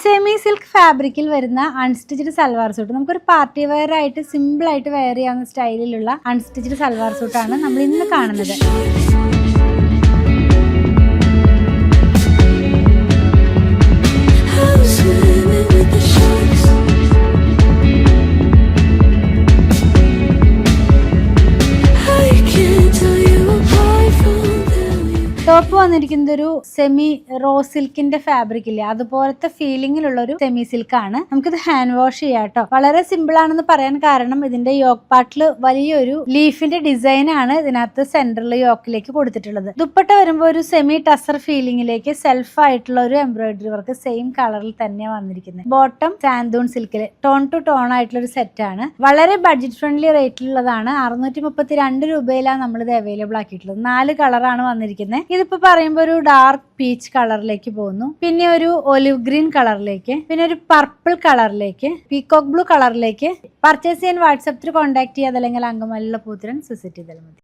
Semi silk ഫാബ്രിക്കിൽ വരുന്ന unstitched salwar suit നമുക്കൊരു പാർട്ടി വെയർ ആയിട്ട് സിമ്പിൾ ആയിട്ട് വെയർ ചെയ്യാവുന്ന സ്റ്റൈലിലുള്ള അൺസ്റ്റിച്ച്ഡ് സൽവാർ സൂട്ടാണ് നമ്മൾ ഇന്ന് കാണുന്നത്. ടോപ്പ് വന്നിരിക്കുന്നത് ഒരു സെമി റോ സിൽക്കിന്റെ ഫാബ്രിക് ഇല്ലേ, അതുപോലത്തെ ഫീലിംഗിലുള്ള ഒരു സെമി സിൽക്ക് ആണ്. നമുക്കിത് ഹാൻഡ് വാഷ് ചെയ്യാം കേട്ടോ. വളരെ സിമ്പിൾ ആണെന്ന് പറയാൻ കാരണം ഇതിന്റെ യോക്ക് പാർട്ടിൽ വലിയൊരു ലീഫിന്റെ ഡിസൈൻ ആണ് ഇതിനകത്ത് സെന്ററിൽ യോക്കിലേക്ക് കൊടുത്തിട്ടുള്ളത്. ദുപ്പട്ട വരുമ്പോൾ ഒരു സെമി ടസർ ഫീലിംഗിലേക്ക് സെൽഫ് ആയിട്ടുള്ള ഒരു എംബ്രോയിഡറി വർക്ക് സെയിം കളറിൽ തന്നെ വന്നിരിക്കുന്നത്. ബോട്ടം സാൻഡൂൺ സിൽക്കിൽ ടോൺ ടു ടോൺ ആയിട്ടുള്ള ഒരു സെറ്റ് ആണ്. വളരെ ബഡ്ജറ്റ് ഫ്രണ്ട്ലി റേറ്റിലുള്ളതാണ്. 632 രൂപയിലാണ് നമ്മളിത് അവൈലബിൾ ആക്കിയിട്ടുള്ളത്. 4 കളറാണ് വന്നിരിക്കുന്നത്. ഇതിപ്പോ പറയുമ്പോൾ ഒരു ഡാർക്ക് പീച്ച് കളറിലേക്ക് പോകുന്നു, പിന്നെ ഒരു ഒലിവ് ഗ്രീൻ കളറിലേക്ക്, പിന്നെ ഒരു പർപ്പിൾ കളറിലേക്ക്, പീകോക്ക് ബ്ലൂ കളറിലേക്ക്. പർച്ചേസ് ചെയ്യാൻ വാട്സാപ്പിൽ കോൺടാക്ട് ചെയ്യാതെ അല്ലെങ്കിൽ അങ്കമാലിയുള്ള പൂത്തിരൻ വിസിറ്റ് ചെയ്താൽ മതി.